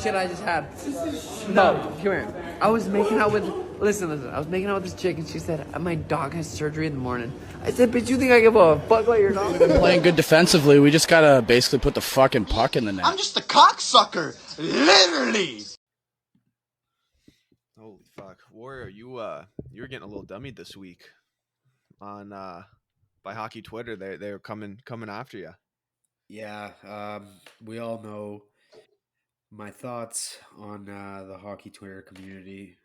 shit I just had. No, come here. I was making out with. Listen. I was making out with this chick, and she said my dog has surgery in the morning. I said, bitch, you think I give a fuck about your dog? Playing good defensively. We just gotta basically put the fucking puck in the net. I'm just a cocksucker, literally. Holy fuck, Wario, you were getting a little dummied this week on by hockey Twitter. They were coming after you. Yeah, we all know my thoughts on the hockey Twitter community.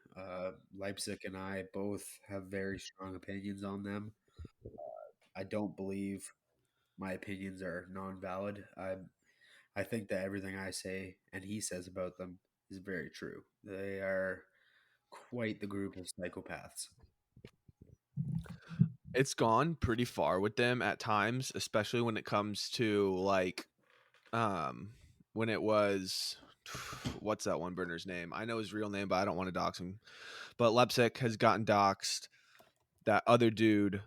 Leipzig and I both have very strong opinions on them. I don't believe my opinions are non-valid. I think that everything I say and he says about them is very true. They are quite the group of psychopaths. It's gone pretty far with them at times, especially when it comes to like when it was what's that one burner's name? I know his real name, but I don't want to dox him. But Leipzig has gotten doxxed. That other dude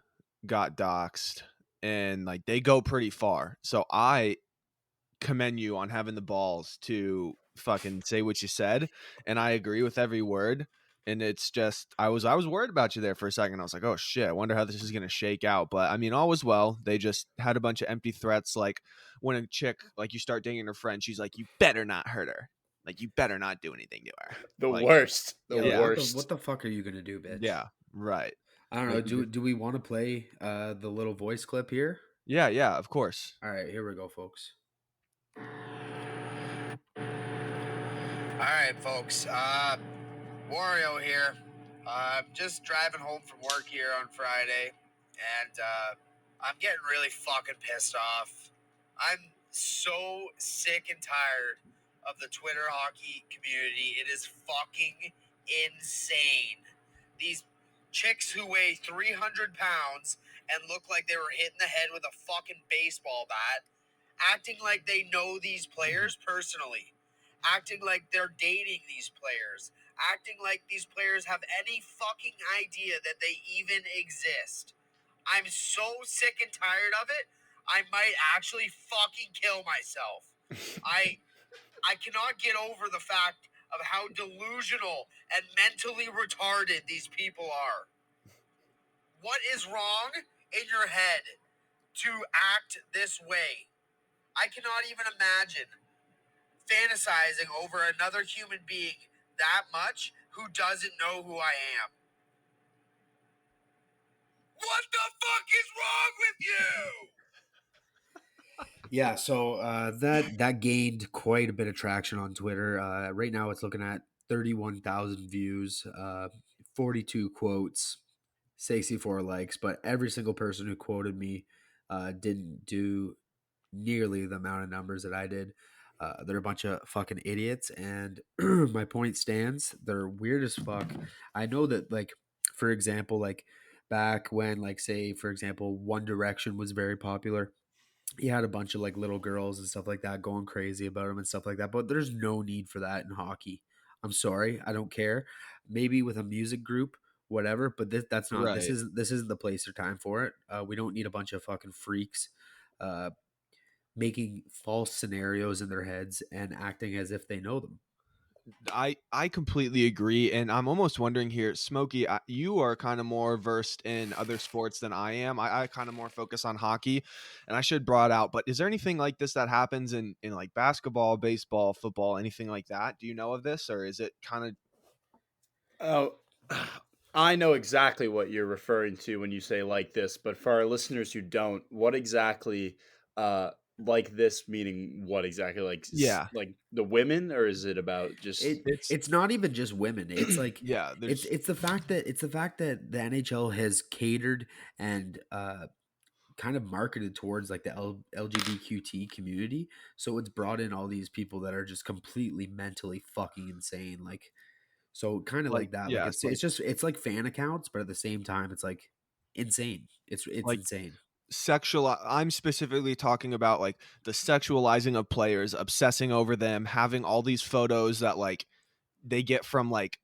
got doxxed, and like they go pretty far. So I commend you on having the balls to fucking say what you said, and I agree with every word. And it's just I was worried about you there for a second. I was like, oh shit, I wonder how this is gonna shake out. But I mean, all was well. They just had a bunch of empty threats. Like when a chick, like you start dating her friend, she's like, you better not hurt her. Like you better not do anything to her. The Like, worst. Yeah, Worst. What the fuck are you gonna do, bitch? Yeah, right. I don't know. Do we want to play the little voice clip here? Yeah, of course. All right, here we go, folks. All right, folks. Wario here. Just driving home from work here on Friday, and I'm getting really fucking pissed off. I'm so sick and tired of the Twitter hockey community. It is fucking insane. These chicks who weigh 300 pounds and look like they were hit in the head with a fucking baseball bat, acting like they know these players personally, acting like they're dating these players, acting like these players have any fucking idea that they even exist. I'm so sick and tired of it, I might actually fucking kill myself. I cannot get over the fact of how delusional and mentally retarded these people are. What is wrong in your head to act this way? I cannot even imagine fantasizing over another human being that much who doesn't know who I am. What the fuck is wrong with you? Yeah, so that gained quite a bit of traction on Twitter. Right now, it's looking at 31,000 views, 42 quotes, 64 likes. But every single person who quoted me didn't do nearly the amount of numbers that I did. They're a bunch of fucking idiots, and my point stands. They're weird as fuck. I know that, like, for example, like back when, like, say, for example, One Direction was very popular. He had a bunch of like little girls and stuff like that going crazy about him and stuff like that. But there's no need for that in hockey. I'm sorry, I don't care. Maybe with a music group, whatever. But that's not. Right. This isn't the place or time for it. We don't need a bunch of fucking freaks making false scenarios in their heads and acting as if they know them. I completely agree, and I'm almost wondering here, Smokey, you are kind of more versed in other sports than I am. I kind of more focus on hockey, and I should brought out. But is there anything like this that happens in like basketball, baseball, football, anything like that? Do you know of this, or is it kind of? Oh, I know exactly what you're referring to when you say like this, but for our listeners who don't, what exactly like this meaning what exactly? Like Yeah. like the women, or is it about just It's not even just women. It's like Yeah, it's the fact that the NHL has catered and kind of marketed towards like the LGBTQT community. So it's brought in all these people that are just completely mentally fucking insane. Like, so kind of like that. yeah, Like it's like fan accounts, but at the same time, it's like insane. It's like insane. I'm specifically talking about like the sexualizing of players, obsessing over them, having all these photos that like they get from like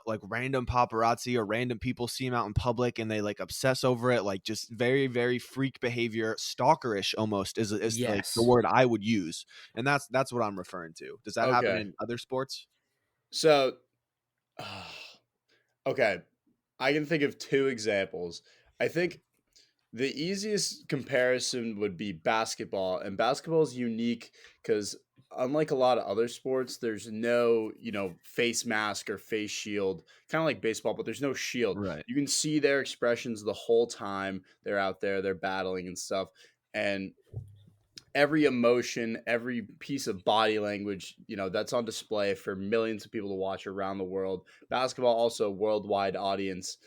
like random paparazzi or random people see him out in public and they like obsess over it, like just very, very freak behavior, stalkerish almost is like the Yes. word I would use. And that's what I'm referring to. Does that happen Okay. in other sports? So, okay, I can think of two examples. I think the easiest comparison would be basketball, and basketball is unique because unlike a lot of other sports, there's no, face mask or face shield, kind of like baseball, but there's no shield. Right. You can see their expressions the whole time they're out there, they're battling and stuff. And every emotion, every piece of body language, that's on display for millions of people to watch around the world. Basketball also worldwide audience.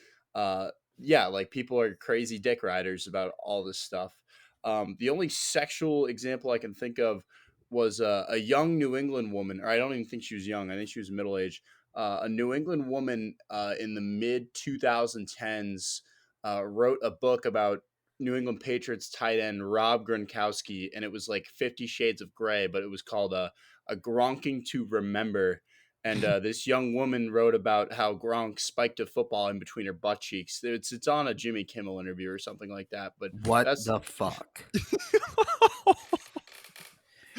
Yeah, like people are crazy dick riders about all this stuff. The only sexual example I can think of was a young New England woman, or I don't even think she was young. I think she was middle aged. A New England woman in the mid 2010s wrote a book about New England Patriots tight end Rob Gronkowski, and it was like 50 Shades of Grey, but it was called a Gronking to Remember. And this young woman wrote about how Gronk spiked a football in between her butt cheeks. It's on a Jimmy Kimmel interview or something like that. But What that's the fuck?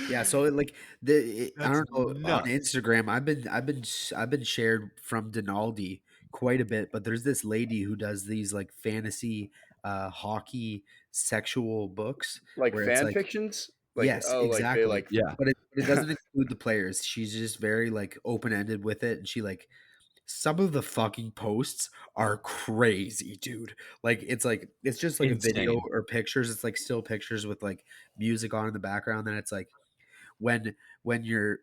Yeah, so like I That's don't know, on nuts. Instagram, I've been shared from Denaldi quite a bit, but there's this lady who does these like fantasy hockey sexual books like where it's fan like fictions. Like, yes, oh, like they exactly. like Yeah. But it doesn't include the players. She's just very like open-ended with it, and she like some of the fucking posts are crazy, dude. Like it's just like a video Insane. or pictures. It's like still pictures with like music on in the background. Then it's like when your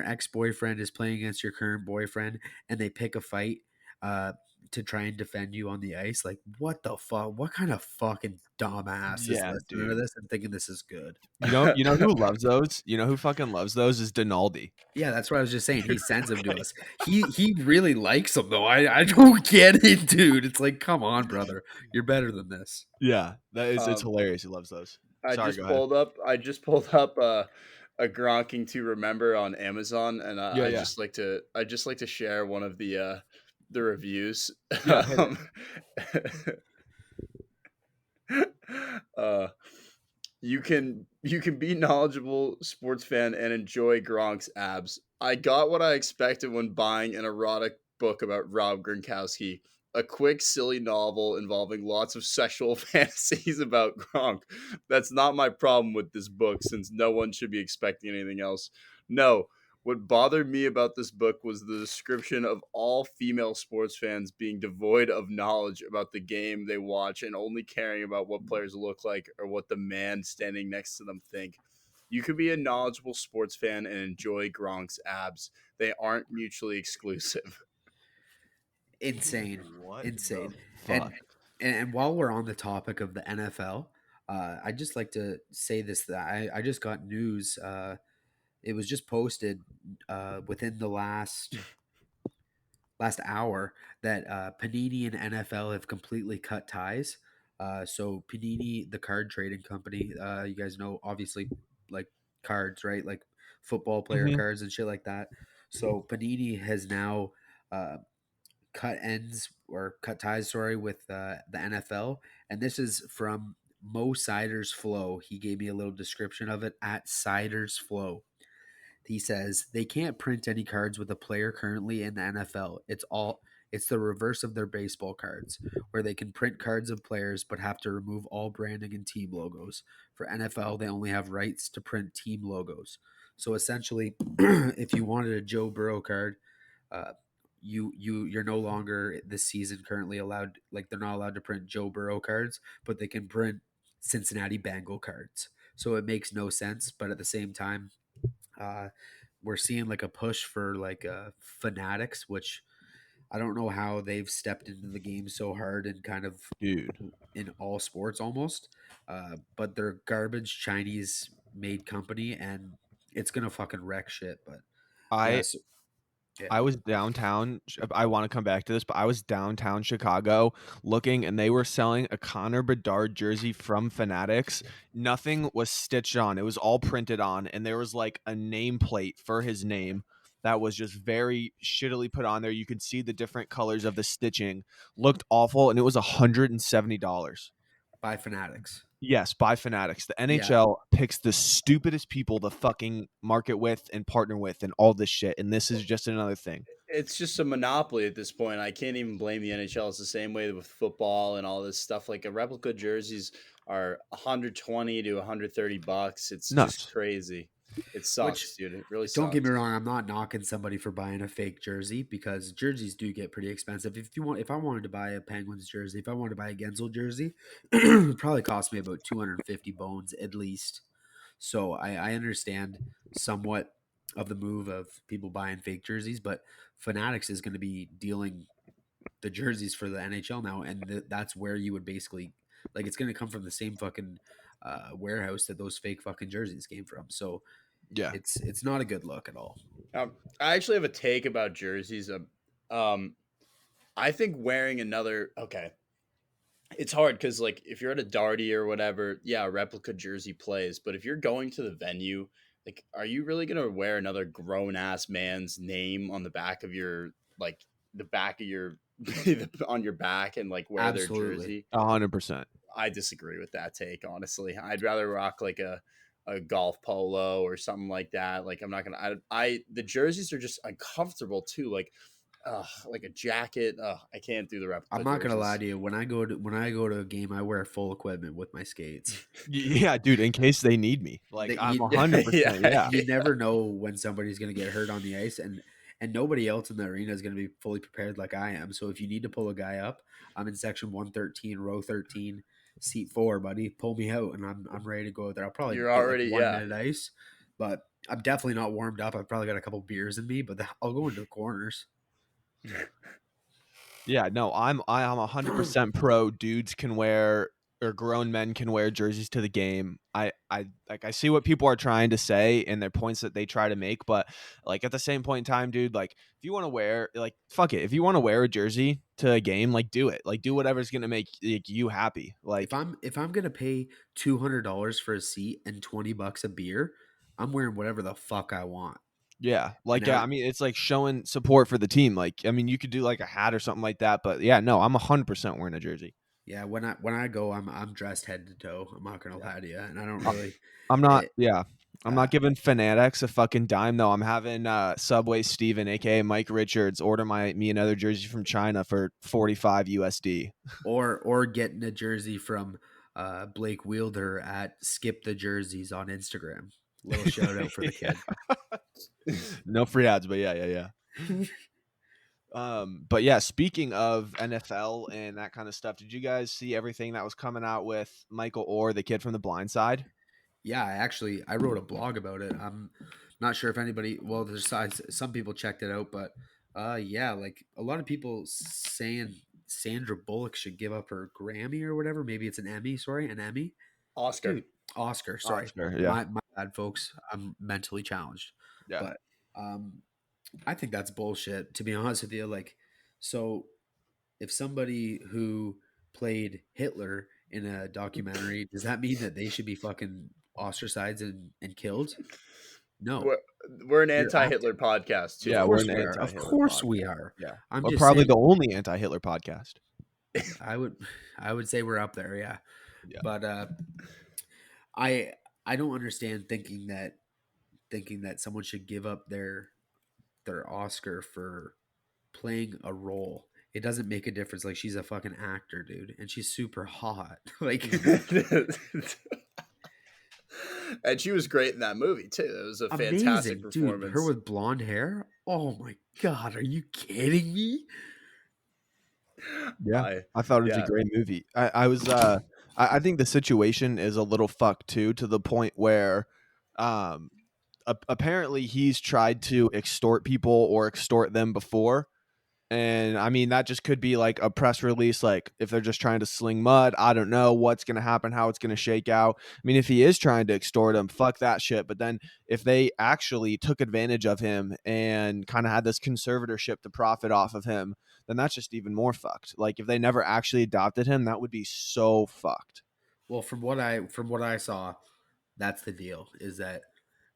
ex-boyfriend is playing against your current boyfriend and they pick a fight uh to try and defend you on the ice, like what the fuck, what kind of fucking dumbass is Yeah, listening to dude. this and thinking this is good? You know who loves those? You know who fucking loves those is Denaldi. Yeah, that's what I was just saying. He sends them to us. He really likes them though. I don't get it, dude. It's like, come on, brother. You're better than this. Yeah, it's um, hilarious. He loves those. Sorry, go ahead. I just pulled up a Gronking to Remember on Amazon, and Yeah, yeah, I just like to share one of the reviews. yeah. Hit it. um, uh, you can be knowledgeable sports fan and enjoy Gronk's abs. I got what I expected when buying an erotic book about Rob Gronkowski. A quick, silly novel involving lots of sexual fantasies about Gronk. That's not my problem with this book, since no one should be expecting anything else. No, what bothered me about this book was the description of all female sports fans being devoid of knowledge about the game they watch and only caring about what players look like or what the man standing next to them think. You could be a knowledgeable sports fan and enjoy Gronk's abs. They aren't mutually exclusive. Insane. What Insane. the And fuck? and while we're on the topic of the NFL, I'd just like to say this, that I just got news. It was just posted within the last hour that Panini and NFL have completely cut ties. So Panini, the card trading company, you guys know, obviously, like cards, right? Like football player Mhm. cards and shit like that. So Panini has now uh, cut ends or cut ties, sorry, with the NFL, and this is from Mo Siders Flow. He gave me a little description of it at Siders Flow. He says they can't print any cards with a player currently in the NFL. It's the reverse of their baseball cards, where they can print cards of players but have to remove all branding and team logos. For NFL, they only have rights to print team logos. So essentially, if you wanted a Joe Burrow card, uh, you're no longer this season currently allowed. Like they're not allowed to print Joe Burrow cards, but they can print Cincinnati Bengal cards. So it makes no sense, but at the same time, uh, we're seeing like a push for like fanatics, which I don't know how they've stepped into the game so hard and kind of Dude. in all sports almost. But they're garbage Chinese made company, and it's gonna fucking wreck shit. But yeah, I so, yeah. I was downtown. I want to come back to this, but I was downtown Chicago looking, and they were selling a Connor Bedard jersey from Fanatics. Nothing was stitched on; it was all printed on, and there was like a nameplate for his name. that was just very shittily put on there. You could see the different colors of the stitching, looked awful, and it was $170. By Fanatics. Yes, by Fanatics. The Yeah. NHL picks the stupidest people to fucking market with and partner with and all this shit, and this is just another thing. It's just a monopoly at this point. I can't even blame the NHL. It's the same way with football and all this stuff. Like a replica jerseys are 120 to 130 bucks. It's Nuts. just crazy. It sucks, dude. It really sucks. Don't get me wrong, I'm not knocking somebody for buying a fake jersey because jerseys do get pretty expensive. If I wanted to buy a Penguins jersey, if I wanted to buy a Gensel jersey, it probably cost me about 250 bones at least. So I understand somewhat of the move of people buying fake jerseys, but Fanatics is going to be dealing the jerseys for the NHL now, and that's where you would basically like it's going to come from the same fucking warehouse that those fake fucking jerseys came from. So Yeah. it's not a good look at all. I actually have a take about jerseys. I think wearing another it's hard because like if you're at a Darty or whatever, yeah, a replica jersey plays. But if you're going to the venue, like, are you really gonna wear another grown ass man's name on the back of your the back of your on your back and like wear their jersey? 100%. I disagree with that take, honestly. I'd rather rock like a golf polo or something like that. Like I'm not gonna. The jerseys are just uncomfortable too. Like a jacket. I can't do the replica. I'm not gonna lie to you. When I go to a game, I wear full equipment with my skates. Yeah, dude. In case they need me, like I'm You- 100%. Yeah. You never know when somebody's gonna get hurt on the ice, and nobody else in the arena is gonna be fully prepared like I am. So if you need to pull a guy up, I'm in section 113, row 13, seat 4, buddy. Pull me out, and I'm ready to go there. I'll probably You're get already- like 1 yeah. minute ice, but I'm definitely not warmed up. I've probably got a couple beers in me, but I'll go into the corners. Yeah, no, I'm 100% pro. Dudes can wear or grown men can wear jerseys to the game. I see what people are trying to say and their points that they try to make, but like at the same point in time, dude, like if you want to wear like fuck it, if you want to wear a jersey to a game, like do it. Like do whatever's gonna make like, you happy. Like If I'm gonna pay $200 for a seat and $20 a beer, I'm wearing whatever the fuck I want. yeah, like Now- yeah, I mean it's like showing support for the team. Like I mean you could do like a hat or something like that, but yeah, no, I'm 100% wearing a jersey. Yeah, when I go, I'm dressed head to toe. I'm not gonna lie to you, and I don't really. I'm not. it- Yeah, I'm not giving Fanatics a fucking dime though. I'm having Subway Steven, aka Mike Richards, order me another jersey from China for 45 USD. or getting a jersey from Blake Wielder at Skip the Jerseys on Instagram. Little shout out for the kid. No free ads, but yeah. But yeah, speaking of NFL and that kind of stuff, did you guys see everything that was coming out with Michael Orr, the kid from The Blind Side? Yeah, I wrote a blog about it. I'm not sure if anybody. Well, there's some people checked it out, but yeah, like a lot of people saying Sandra Bullock should give up her Grammy or whatever. Maybe it's an Emmy. Sorry, an Emmy. Oscar. Dude, Oscar. Sorry, Oscar, yeah. my bad, folks. I'm mentally challenged. Yeah. But I think that's bullshit. To be honest with you, like, so if somebody who played Hitler in a documentary, does that mean that they should be fucking ostracized and killed? No. We're an You're anti-Hitler podcast too. Yeah, Of we're course an we are. Of anti-Hitler course we podcast. are. Yeah, I'm we're just probably saying, the only anti-Hitler podcast. I would say we're up there, yeah. Yeah. But I don't understand thinking that someone should give up their Oscar for playing a role. It doesn't make a difference. Like she's a fucking actor, dude, and she's super hot. Like And she was great in that movie too. It was a fantastic amazing, performance. dude. Her with blonde hair. Oh my god, are you kidding me? Yeah, I thought it was a great movie. I think the situation is a little fucked too, to the point where, apparently he's tried to extort people or extort them before. And I mean, that just could be like a press release, like if they're just trying to sling mud. I don't know what's going to happen, how it's going to shake out. I mean, if he is trying to extort him, fuck that shit. But then if they actually took advantage of him and kind of had this conservatorship to profit off of him, then that's just even more fucked. Like if they never actually adopted him, that would be so fucked. Well, from what I saw, that's the deal. Is that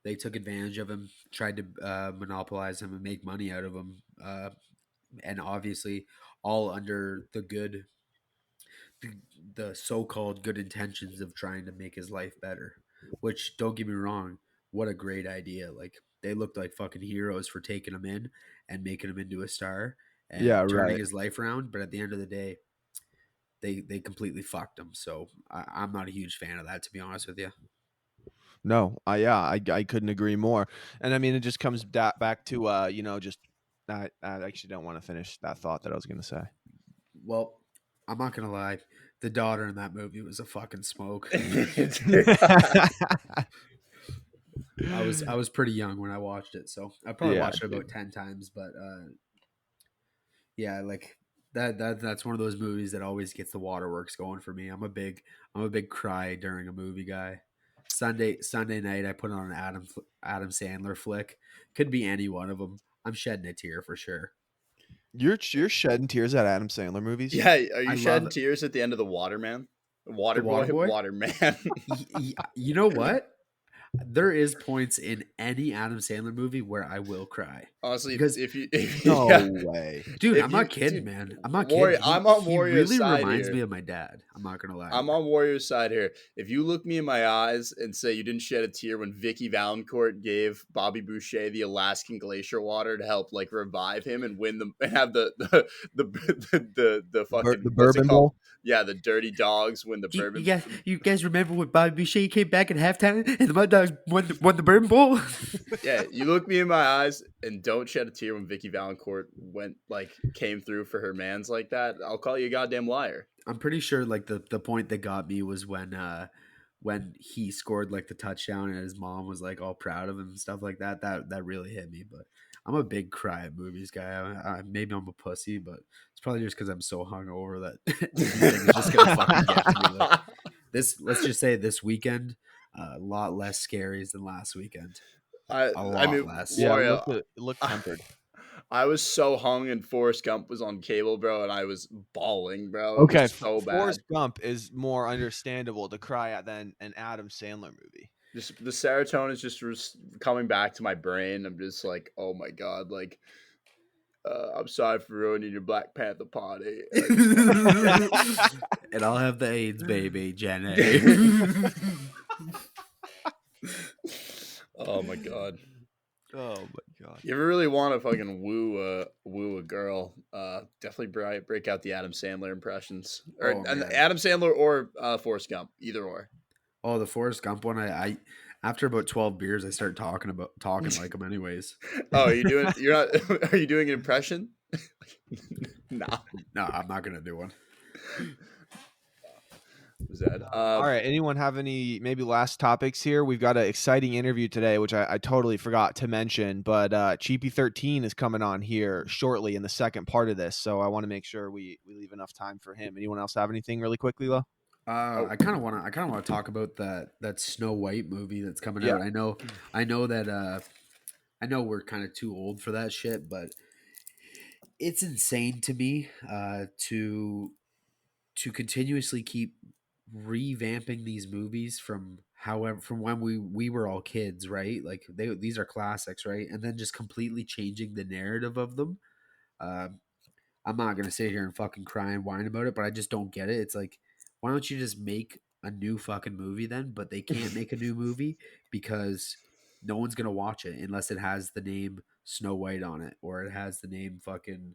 They took advantage of him, tried to monopolize him and make money out of him, and obviously all under the so-called good intentions of trying to make his life better. Which, don't get me wrong, what a great idea! Like, they looked like fucking heroes for taking him in and making him into a star Yeah, and turning right. his life around. But at the end of the day, they completely fucked him. So I'm not a huge fan of that, to be honest with you. No, I couldn't agree more. And I mean, it just comes back to just I actually don't want to finish that thought that I was going to say. Well, I'm not gonna lie, the daughter in that movie was a fucking smoke. I was pretty young when I watched it, so I probably Yeah, watched it about dude. 10 times. But yeah, like that's one of those movies that always gets the waterworks going for me. I'm a big cry during a movie guy. Sunday night, I put on an Adam Sandler flick. Could be any one of them. I'm shedding a tear for sure. You're shedding tears at Adam Sandler movies. Yeah, are I you love shedding tears at the end of the Waterman? the Water Water boy, Boy. water man. You know what? There is points in any Adam Sandler movie where I will cry Honestly, because, if No yeah, way. dude, if I'm you not kidding, dude, man. I'm not Warrior, kidding. I'm on He Warrior's really side reminds here. me of my dad. I'm not gonna lie. I'm on Warrior's side here. If you look me in my eyes and say you didn't shed a tear when Vicky Valancourt gave Bobby Boucher the Alaskan glacier water to help like revive him and win the and have the fucking The what's it Bourbon called? Bowl. Yeah, the Dirty Dogs win the Do bourbon. you guys remember when Bobby Boucher came back at halftime and the Mud Dogs won the Bourbon Bowl? Yeah, you look me in my eyes and don't shed a tear when Vicky Valancourt came through for her mans like that. I'll call you a goddamn liar. I'm pretty sure like the point that got me was when he scored like the touchdown and his mom was like all proud of him and stuff like that. That really hit me. But I'm a big cry at movies guy. Maybe I'm a pussy, but it's probably just because I'm so hungover that anything is just gonna fucking get to me. Like this, let's just say this weekend, a lot less scaries than last weekend. I A I lot mean, less. Yeah, Wario. it looked tempered. I was so hung and Forrest Gump was on cable, bro, and I was bawling, bro. It Okay, was so bad. Forrest Gump is more understandable to cry at than an Adam Sandler movie. Just the serotonin is just coming back to my brain. I'm just like, oh my god, like, I'm sorry for ruining your Black Panther party. And I'll have the AIDS baby, Jenny. Oh my god. Oh my god. You ever really want to fucking woo a girl? Definitely break out the Adam Sandler impressions, or Oh, and man. Adam Sandler or Forrest Gump, either or. Oh, the Forrest Gump one. I after about 12 beers, I start talking like him anyways. Oh, are you doing? You're not. Are you doing an impression? Nah. No, I'm not gonna do one. Was that? All right. Anyone have any maybe last topics here? We've got an exciting interview today, which I totally forgot to mention. But Cheapie13 is coming on here shortly in the second part of this, so I want to make sure we leave enough time for him. Anyone else have anything really quickly, though? I kind of want to talk about that Snow White movie that's coming Yeah. out. I know that I know we're kind of too old for that shit, but it's insane to me to continuously keep revamping these movies from when we were all kids, right? Like these are classics, right? And then just completely changing the narrative of them. I'm not gonna sit here and fucking cry and whine about it, but I just don't get it. It's like, why don't you just make a new fucking movie then? But they can't make a new movie because no one's gonna watch it unless it has the name Snow White on it or it has the name fucking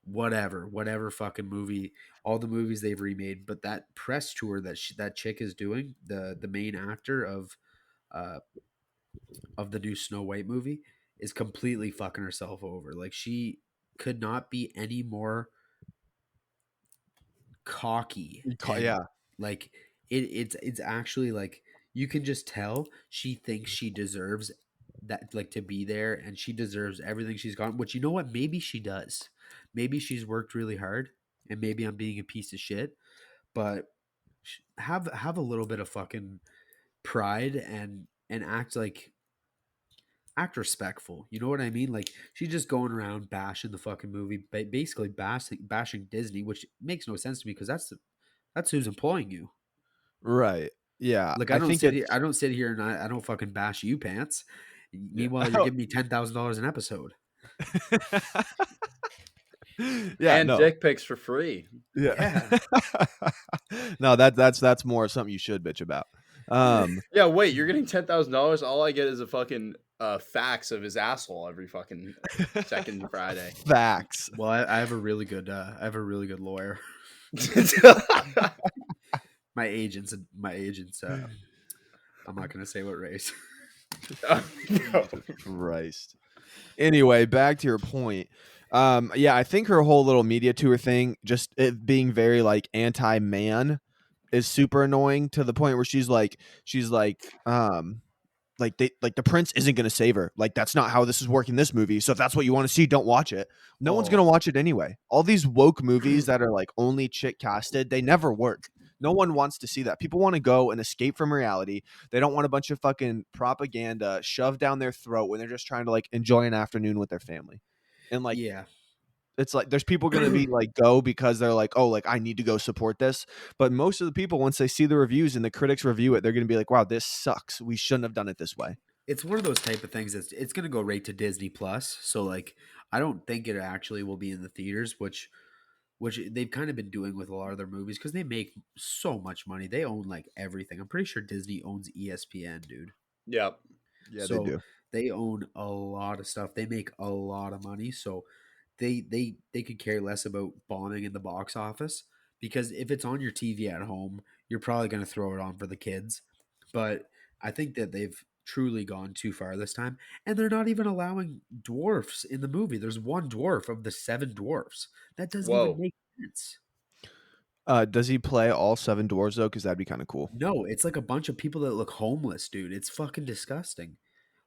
whatever fucking movie, all the movies they've remade. But that press tour that chick is doing, the main actor uh of the new Snow White movie, is completely fucking herself over. Like, she could not be any more cocky and Yeah. like it's actually like you can just tell she thinks she deserves that, like, to be there, and she deserves everything she's gotten, which, you know what, maybe she does. Maybe she's worked really hard and maybe I'm being a piece of shit, but have a little bit of fucking pride and act respectful. You know what I mean? Like, she's just going around bashing the fucking movie, basically bashing Disney, which makes no sense to me because that's who's employing you. Right. Yeah, Like I think it's I don't sit here and I don't fucking bash you pants. Meanwhile, you're yeah. giving me $10,000 an episode. Yeah, And no. dick pics for free. Yeah. No, that's more something you should bitch about. Yeah, wait, you're getting $10,000. All I get is a fucking fax of his asshole every fucking second Friday. Facts. Well, I have a really good lawyer. My agents. I'm not gonna say what race. Jesus Christ. Anyway, back to your point. Yeah, I think her whole little media tour thing, just it being very like anti-man, is super annoying to the point where she's like the prince isn't going to save her. Like that's not how this is working this movie. So if that's what you want to see, don't watch it. No one's going to watch it anyway. All these woke movies that are like only chick casted, they never work. No one wants to see that. People want to go and escape from reality. They don't want a bunch of fucking propaganda shoved down their throat when they're just trying to like enjoy an afternoon with their family. And like Yeah. it's like there's people going to be like go because they're like, oh, like I need to go support this. But most of the people, once they see the reviews and the critics review it, they're going to be like, wow, this sucks. We shouldn't have done it this way. It's one of those type of things that's it's gonna go right to Disney Plus. So like I don't think it actually will be in the theaters, which they've kind of been doing with a lot of their movies because they make so much money. They own like everything. I'm pretty sure Disney owns ESPN, dude. Yep. Yeah, they So do. they own a lot of stuff. They make a lot of money. So they could care less about bombing in the box office because if it's on your TV at home, you're probably going to throw it on for the kids. But I think that they've truly gone too far this time, and they're not even allowing dwarfs in the movie. There's one dwarf of the 7 dwarfs. That doesn't even Whoa. make sense. Does he play all 7 dwarves though? Because that'd be kind of cool. No, it's like a bunch of people that look homeless, dude. It's fucking disgusting.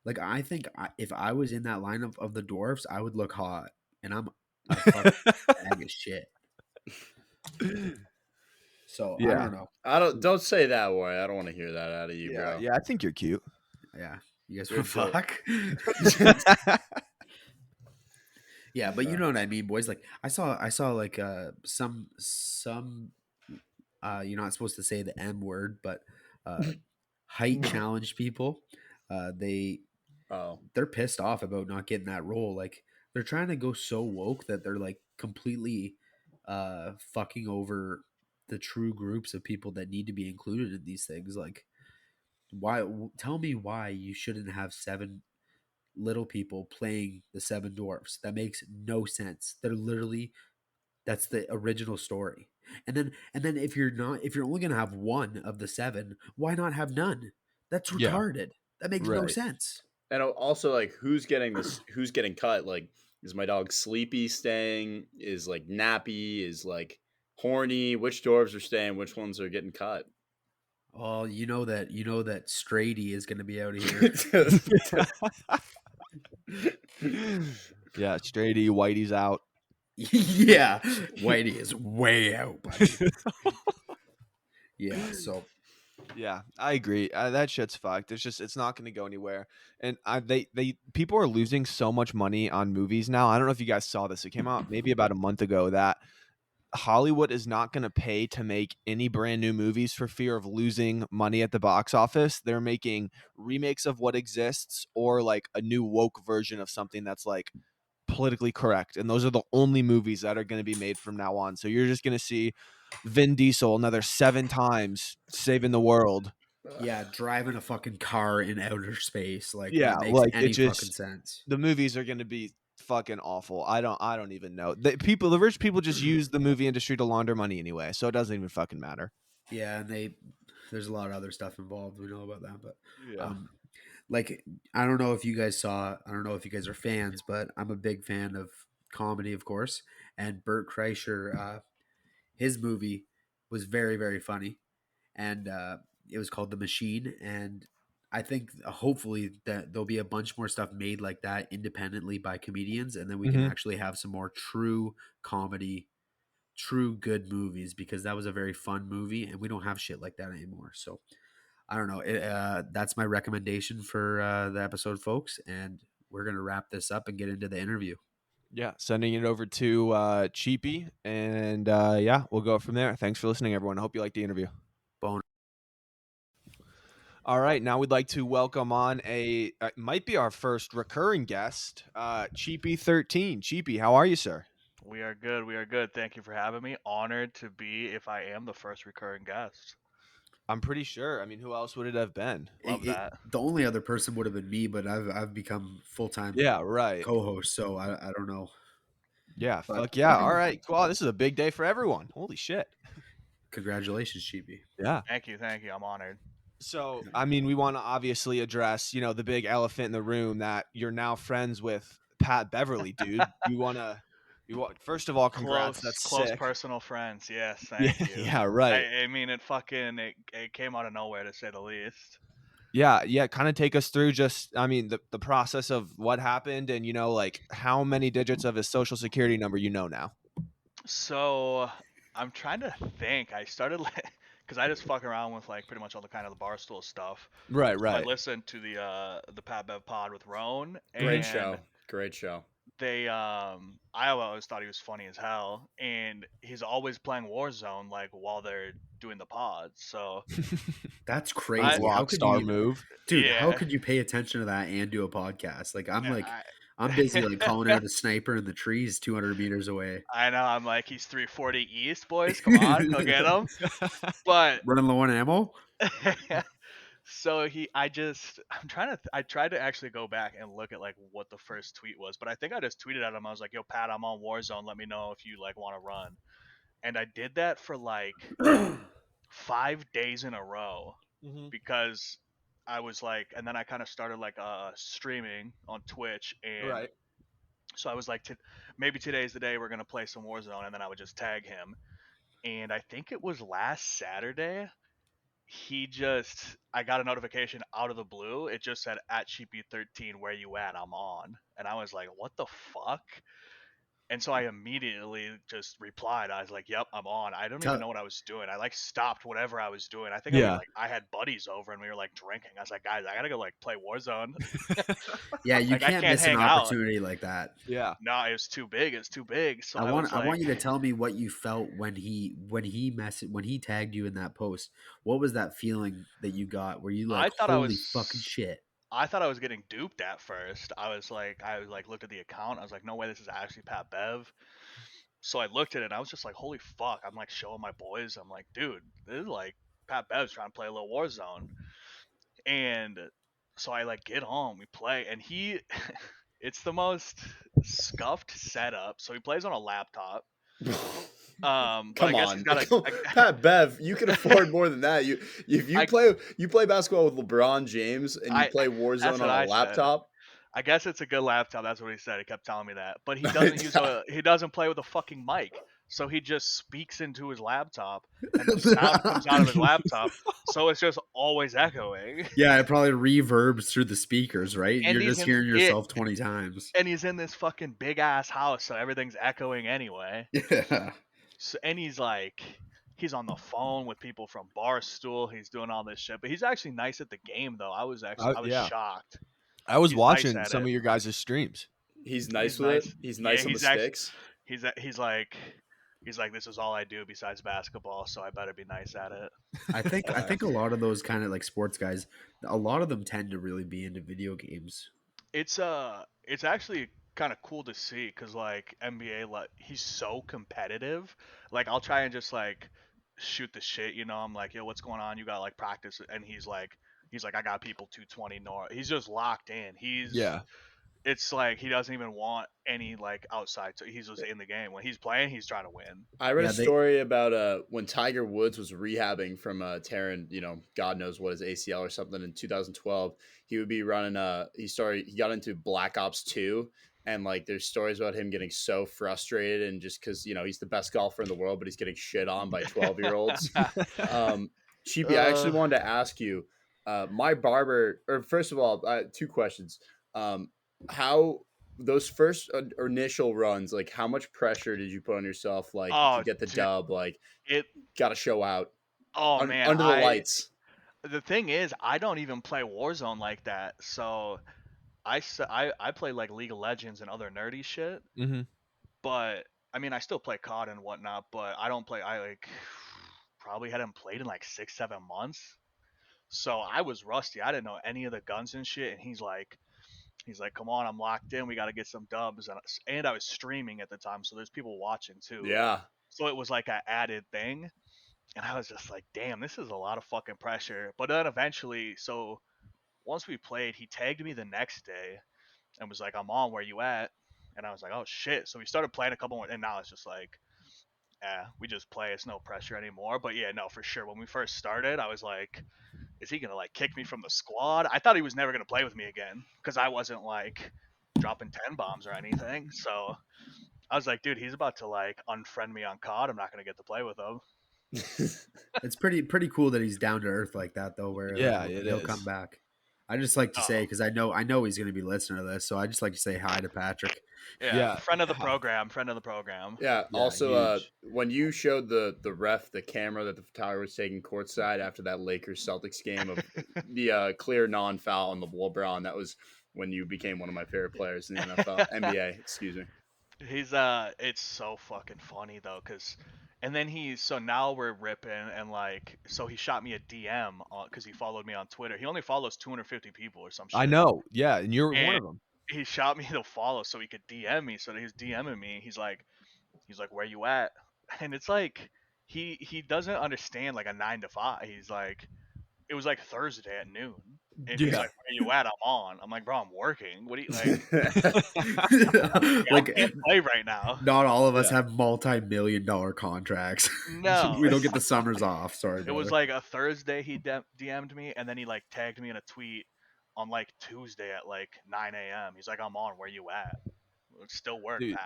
Like I think if I was in that lineup of the dwarfs, I would look hot, and I'm a fucking bag of shit. So I Yeah, don't know. Don't say that, Roy. I don't want to hear that out of you, yeah, bro. yeah. I think you're cute. Yeah, you guys You're want to dope. fuck? Yeah, but you know what I mean, boys. Like I saw like some you're not supposed to say the M word, but height challenged people. They Oh. they're pissed off about not getting that role. Like they're trying to go so woke that they're like completely fucking over the true groups of people that need to be included in these things. Like why tell me why you shouldn't have 7 little people playing the 7 dwarfs? That makes no sense. They're literally that's the original story. And then if you're only gonna have one of the 7, why not have none? That's Yeah, retarded. That makes no right. sense. And also, like, who's getting this? Who's getting cut? Like, is my dog Sleepy staying? Is like Nappy? Is like Horny? Which dwarves are staying? Which ones are getting cut? Oh, you know that Strady is gonna be out of here. Yeah, Straighty, Whitey's out. Yeah, Whitey is way out, buddy. Yeah, so Yeah, I agree. That shit's fucked. It's not going to go anywhere. And people are losing so much money on movies now. I don't know if you guys saw this. It came out maybe about a month ago that Hollywood is not going to pay to make any brand new movies for fear of losing money at the box office. They're making remakes of what exists or like a new woke version of something that's like politically correct. And those are the only movies that are going to be made from now on. So you're just going to see Vin Diesel another 7 times saving the world. yeah, driving a fucking car in outer space like Yeah, that makes like it any fucking just sense. the movies are going to be fucking awful. I don't even know. The rich people just use the movie industry to launder money anyway, so it doesn't even fucking matter. Yeah, and there's a lot of other stuff involved. We know about that, but Yeah. like I don't know if you guys saw. I don't know if you guys are fans, but I'm a big fan of comedy, of course. And Bert Kreischer, his movie was very very funny, and it was called The Machine. And I think hopefully that there'll be a bunch more stuff made like that independently by comedians, and then we can Mhm. actually have some more true comedy, true good movies because that was a very fun movie, and we don't have shit like that anymore. So I don't know. That's my recommendation for the episode, folks, and we're gonna wrap this up and get into the interview. Yeah, sending it over to Cheapie, and yeah, we'll go from there. Thanks for listening, everyone. I hope you liked the interview. Bone. All right, now we'd like to welcome on might be our first recurring guest, Cheapie13. Cheapie, how are you, sir? We are good. We are good. Thank you for having me. Honored to be, if I am, the first recurring guest. I'm pretty sure. I mean, who else would it have been? Love that. The only other person would have been me, but I've become full-time Yeah, right. co-host, so I don't know. Yeah, But fuck yeah. All right, cool. This is a big day for everyone. Holy shit. congratulations, Cheapie. Yeah. Thank you. Thank you. I'm honored. So, I mean, we want to obviously address, the big elephant in the room that you're now friends with Pat Beverly, dude. First of all, congrats. That's Close sick. personal friends. Yes, Yeah, thank you. yeah, right. I mean, it came out of nowhere to say the least. Yeah. Kind of take us through the process of what happened and, like how many digits of his social security number now. So I'm trying to think. I started because I just fuck around with like pretty much all the kind of the barstool stuff. Right, So I right. listened to the Pat Bev pod with Roan, Great and show. Great show. I always thought he was funny as hell, and he's always playing Warzone like while they're doing the pod. So That's I crazy. How Rock could star you, move. dude? How yeah. could you pay attention to that and do a podcast? Like I, I'm busy like calling out a sniper in the trees 200 meters away. I know. I'm like, he's 340 East, boys. Come on, go get him. But Running low on ammo. so I'm trying to, I tried to actually go back and look at like what the first tweet was, but I think I just tweeted at him. I was like, yo, Pat, I'm on Warzone. Let me know if you like want to run. And I did that for like 5 days in a row because I was like, and then I kind of started like streaming on Twitch, and Right. so I was like, maybe today's the day we're gonna play some Warzone, and then I would just tag him. And I think it was last Saturday. I got a notification out of the blue. It just said at Cheapie13, where you at? I'm on. And I was like, what the fuck? And so I immediately just replied. I was like, "Yep, I'm on." I don't even Tell, know what I was doing. I like stopped whatever I was doing. I think Yeah. I had buddies over and we were like drinking. I was like, "Guys, I gotta go like play Warzone." yeah, you Like I can't can't miss an hang out. opportunity like that. Yeah. No, it was too big. It's too big. So I I was want like, you to tell me what you felt when he tagged you in that post. What was that feeling that you got? Were you like, I thought I holy fucking was, shit? I thought I was getting duped at first. I was like, looked at the account. I was like, no way, this is actually Pat Bev. So I looked at it and I was just like, holy fuck. I'm like showing my boys. I'm like, dude, this is like Pat Bev's trying to play a little Warzone. And so I like get on, we play, and it's the most scuffed setup. So he plays on a laptop. But I Come guess he's on, got Pat Bev. You can afford more than that. If you I, play basketball with LeBron James and you I, play that's Warzone what on a I said. laptop. I guess it's a good laptop. That's what he said. He kept telling me that. But It's- he doesn't play with a fucking mic. So he just speaks into his laptop and the sound comes out of his laptop. So it's just always echoing. Yeah, it probably reverbs through the speakers, right? And You're he's just in hearing it yourself 20 times. and he's in this fucking big ass house, so everything's echoing anyway. Yeah. So, and he's on the phone with people from Barstool. He's doing all this shit, but he's actually nice at the game though. I was Yeah. shocked. I was He's nice watching at some it. of your guys' streams. he's nice He's with it. nice. He's Yeah, nice on the sticks. he's he's like, this is all I do besides basketball, so I better be nice at it. I think a lot of those kind of like sports guys, a lot of them tend to really be into video games. It's actually kind of cool to see because like NBA, like he's so competitive. Like I'll try and just like shoot the shit, you know. I'm like, yo, what's going on? You got like practice, and he's like, I got people 220 north. He's just locked in. Yeah. It's like he doesn't even want any like outside. So he's just in the game. When he's playing, he's trying to win. I read Yeah, a they story about when Tiger Woods was rehabbing from tearing, God knows what, his ACL or something in 2012. He would be running he got into Black Ops 2, and like there's stories about him getting so frustrated and just cuz he's the best golfer in the world, but he's getting shit on by 12-year-olds. Cheapie, I actually uh, wanted to ask you, my barber, or first of all, two questions. How those first initial runs, like how much pressure did you put on yourself, like to oh, get the dude, dub, like it. got to show out Oh man, under the lights? the thing is, I don't even play Warzone like that. So I play like League of Legends and other nerdy shit. Mm-hmm. But I mean, I still play COD and whatnot. But I don't play. I like probably hadn't played in like 6, 7 months. So I was rusty. I didn't know any of the guns and shit. And he's like, come on, I'm locked in. We got to get some dubs. And I was streaming at the time, so there's people watching too. Yeah. So it was like an added thing. And I was just like, damn, this is a lot of fucking pressure. But then eventually, so once we played, he tagged me the next day and was like, I'm on, where you at? And I was like, oh shit. So we started playing a couple more, and now it's just like, we just play. It's no pressure anymore. But yeah, no, for sure. When we first started, I was like, is he gonna like kick me from the squad? I thought he was never gonna play with me again because I wasn't like dropping 10 bombs or anything. So I was like, dude, he's about to like unfriend me on COD. I'm not gonna get to play with him. It's pretty cool that he's down to earth like that, though. Where Yeah, like, it he'll is. come back. I just like to say, because I know he's going to be listening to this, so I just like to say hi to Patrick. Yeah, friend of the program. Yeah. Yeah, Also, huge. when you showed the ref the camera that the photographer was taking courtside after that Lakers Celtics game of the clear non foul on the LeBron, that was when you became one of my favorite players in the NFL NBA. Excuse me. He's it's so fucking funny though, cause, and then so now we're ripping and like, so he shot me a DM cause he followed me on Twitter. He only follows 250 people or some shit. I know. Yeah, and you're one And of them. he shot me to follow so he could DM me. So he's DMing me. He's like, where you at? And it's like, he doesn't understand like a 9 to 5. He's like, it was like Thursday at noon. And he's Yeah. like, where you at? I'm on. I'm like, bro, I'm working. What do you like? Like, I can't play right now. not all of us have multi-million-dollar contracts. No. We don't get the summers off. Sorry, It brother. was like a Thursday he DM'd me, and then he like tagged me in a tweet on like Tuesday at like 9 a.m. He's like, I'm on. Where you at? Still work, Dude,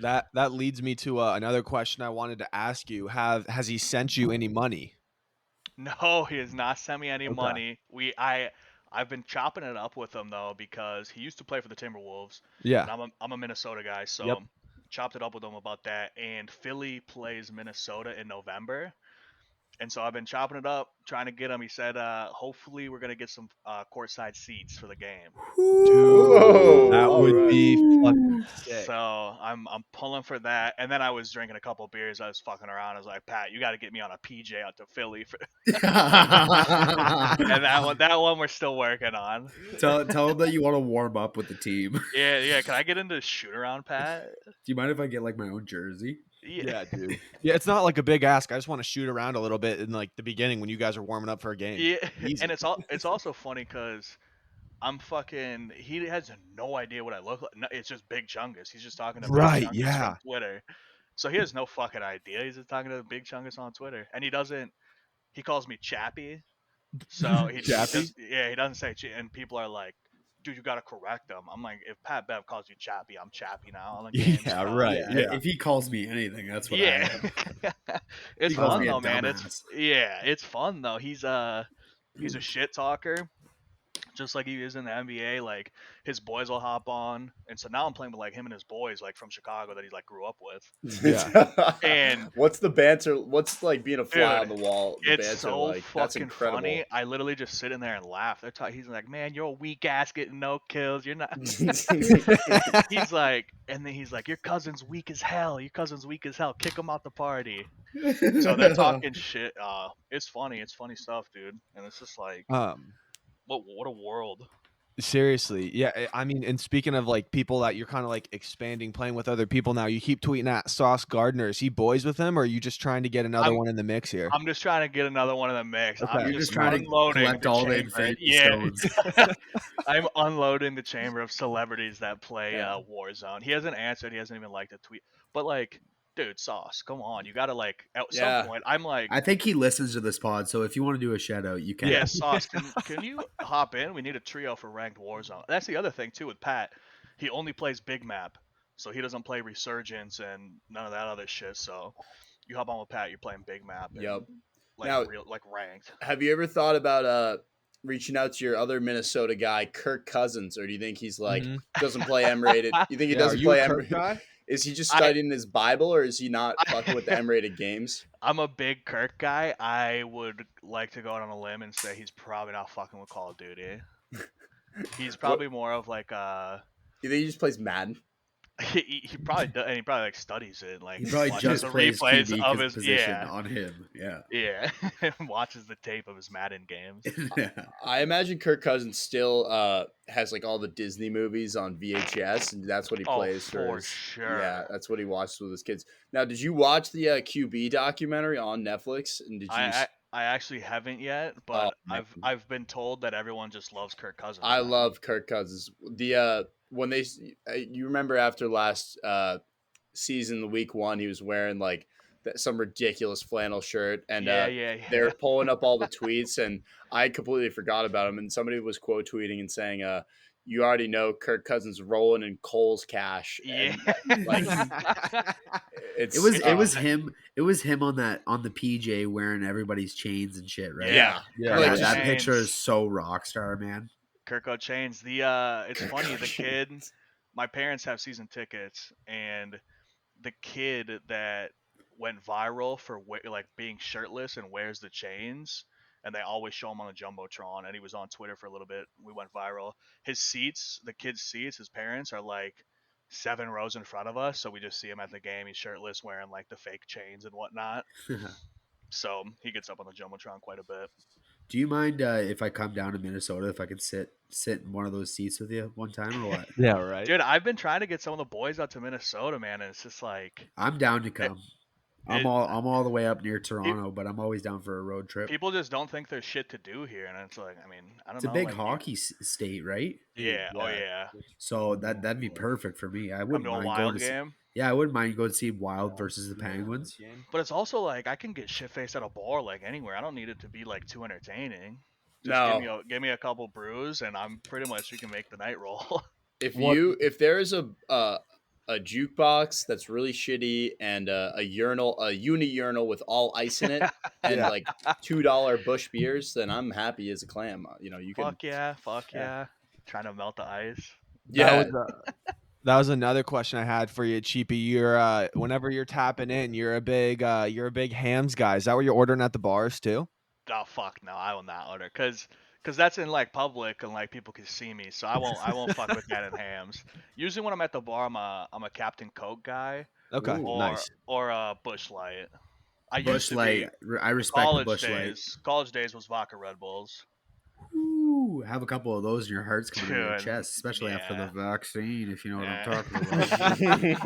Pat. that leads me to another question I wanted to ask you. Has he sent you any money? No, he has not sent me any Okay. money. I've been chopping it up with him though because he used to play for the Timberwolves. Yeah. And I'm a Minnesota guy, so Yep. chopped it up with him about that. And Philly plays Minnesota in November. And so I've been chopping it up, trying to get him. He said, hopefully we're gonna get some courtside seats for the game. Whoa, That all would right. be fucking sick. So I'm pulling for that. And then I was drinking a couple beers. I was fucking around. I was like, Pat, you got to get me on a PJ out to Philly. And that one we're still working on. tell him that you want to warm up with the team. Yeah. Can I get into shoot around, Pat? Do you mind if I get like my own jersey? Yeah, dude. Yeah, it's not like a big ask. I just want to shoot around a little bit in like the beginning when you guys are warming up for a game. Yeah. Easy. And it's also funny because he has no idea what I look like. No, it's just Big Chungus. He's just talking to Right, Big Chungus yeah. from Twitter. So he has no fucking idea. He's just talking to Big Chungus on Twitter. And he calls me Chappie. So he Chappie? he doesn't say and people are like, dude, you gotta correct him. I'm like, if Pat Bev calls you Chappie, I'm Chappie now. On the game, Yeah, so- right. Yeah. If he calls me anything, that's what I am. It's He calls fun me a though, man. dumbass. It's fun though. He's a shit talker. Just like he is in the NBA, like his boys will hop on, and so now I'm playing with like him and his boys, like from Chicago that he's like grew up with. Yeah. And what's the banter? What's like being a fly on Dude, the wall? The it's banter, so like that's fucking incredible. funny. I literally just sit in there and laugh. He's like, man, you're a weak ass getting no kills. You're not. He's like, and then he's like, your cousin's weak as hell. Your cousin's weak as hell. Kick him out the party. So they're talking shit. It's funny. It's funny stuff, dude. And it's just like, what a world. Seriously, yeah. I mean, and speaking of like people that you're kind of like expanding, playing with other people now, you keep tweeting at Sauce Gardner. Is he boys with him, or are you just trying to get another one in the mix here? I'm just trying to get another one in the mix. Okay. I'm You're just trying to unloading collect all the chamber. Infinity Stones. I'm unloading the chamber of celebrities that play Yeah. Warzone. He hasn't answered. He hasn't even liked a tweet. But like, dude, Sauce, come on. You gotta like at Yeah. some point. I'm like, I think he listens to this pod, so if you want to do a shout out, you can. yeah, Sauce, can you hop in? We need a trio for ranked Warzone. That's the other thing too with Pat. He only plays big map, so he doesn't play Resurgence and none of that other shit. So you hop on with Pat, you're playing big map. And, Yep. Like Now- like ranked. Have you ever thought about reaching out to your other Minnesota guy, Kirk Cousins, or do you think he's like doesn't play M-rated? You think he Yeah, doesn't are you play a Kirk M-rated? guy? Is he just studying his Bible, or is he not fucking with the M-rated games? I'm a big Kirk guy. I would like to go out on a limb and say he's probably not fucking with Call of Duty. He's probably more of like You think he just plays Madden? he probably does, and he probably like studies it, like He probably watches just the plays replays QB of his position on him. Yeah. yeah, watches the tape of his Madden games. I imagine Kirk Cousins still has like all the Disney movies on VHS, and that's what he Oh, plays for his. sure. Yeah, that's what he watches with his kids. Now, did you watch the QB documentary on Netflix? And did you? I actually haven't yet, Oh but man, I've been told that everyone just loves Kirk Cousins I now. love Kirk Cousins. The when they you remember after last season, the week one, he was wearing like some ridiculous flannel shirt, and Yeah. they're pulling up all the tweets, and I completely forgot about him. And somebody was quote tweeting and saying, "You already know Kirk Cousins rolling in Cole's cash," Yeah. and like It it's was it was him. It was him on the PJ wearing everybody's chains and shit, right? yeah, Yeah. like Kirko that just picture is Chains. so rock star, man. Kirko Chains. It's funny, the kid, my parents have season tickets, and the kid that went viral for like being shirtless and wears the chains, and they always show him on the jumbotron, and he was on Twitter for a little bit. We went viral. His seats, the kid's seats, his parents are like 7 rows in front of us, so we just see him at the game. He's shirtless, wearing like the fake chains and whatnot. So he gets up on the jumbotron quite a bit. Do you mind if I come down to Minnesota if I could sit in one of those seats with you one time or what? Yeah, right. Dude, I've been trying to get some of the boys out to Minnesota, man, and it's just like I'm down to come. it, I'm all the way up near it, Toronto, but I'm always down for a road trip. people just don't think there's shit to do here, and it's like, I mean, I don't It's a know, big like hockey state, right? yeah, oh Yeah. yeah. So that'd be perfect for me. I Come wouldn't to a mind going Wild to see, game, yeah, I wouldn't mind going to see Wild versus the Penguins. but it's also like I can get shit faced at a bar like anywhere. I don't need it to be like too entertaining. Just no. give me a couple brews, and I'm pretty much you can make the night roll. If there is a jukebox that's really shitty and a uni urinal with all ice in it and Yeah. like $2 Bush beers, then I'm happy as a clam. You know, you can. Fuck yeah. Trying to melt the ice. Yeah, That was another question I had for you, Cheapie. You're whenever you're tapping in, you're a big hams guy. Is that what you're ordering at the bars too? Oh fuck no, I will not order cause that's in like public and like people can see me, so I won't fuck with that in hams. Usually when I'm at the bar, I'm a Captain Coke guy Okay, Ooh. nice. or a Bush Light. I used Bush to Light, be I respect the Bush Light. College days was vodka Red Bulls. Ooh, have a couple of those, and your heart's coming to your Dude, chest, especially after the yeah. vaccine, if you know what I'm Yeah. talking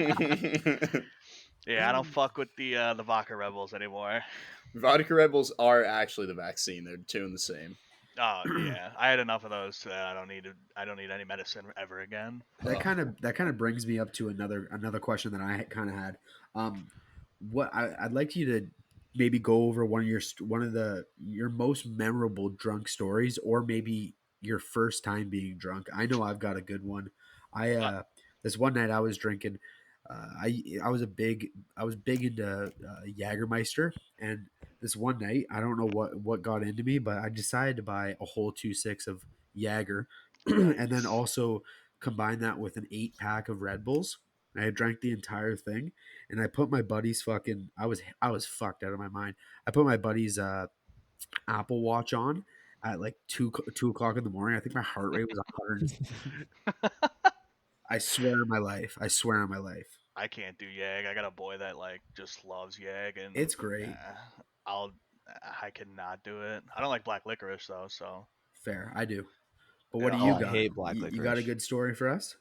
about. Yeah, I don't fuck with the vodka Rebels anymore. vodka Red Bulls are actually the vaccine. They're two and the same. Oh yeah, I had enough of those. I don't need any medicine ever again. That kind of brings me up to another question that I kind of had. What I'd like you to maybe go over one of your most memorable drunk stories, or maybe your first time being drunk. I know I've got a good one. This one night I was drinking. I was big into Jagermeister, and this one night I don't know what got into me, but I decided to buy a whole 2.6 of Jager, and then also combine that with an 8-pack of Red Bulls. I drank the entire thing, and I put my buddy's fucking. I was fucked out of my mind. I put my buddy's Apple Watch on at like 2 o'clock in the morning. I think my heart rate was 100. I swear on my life. I swear on my life. I can't do Yag. I got a boy that like just loves Yag, and It's great. I'll I cannot do it. I don't like black licorice though, so Fair. I do. But what yeah. do Oh, you I got? hate black You got a licorice. good story for us?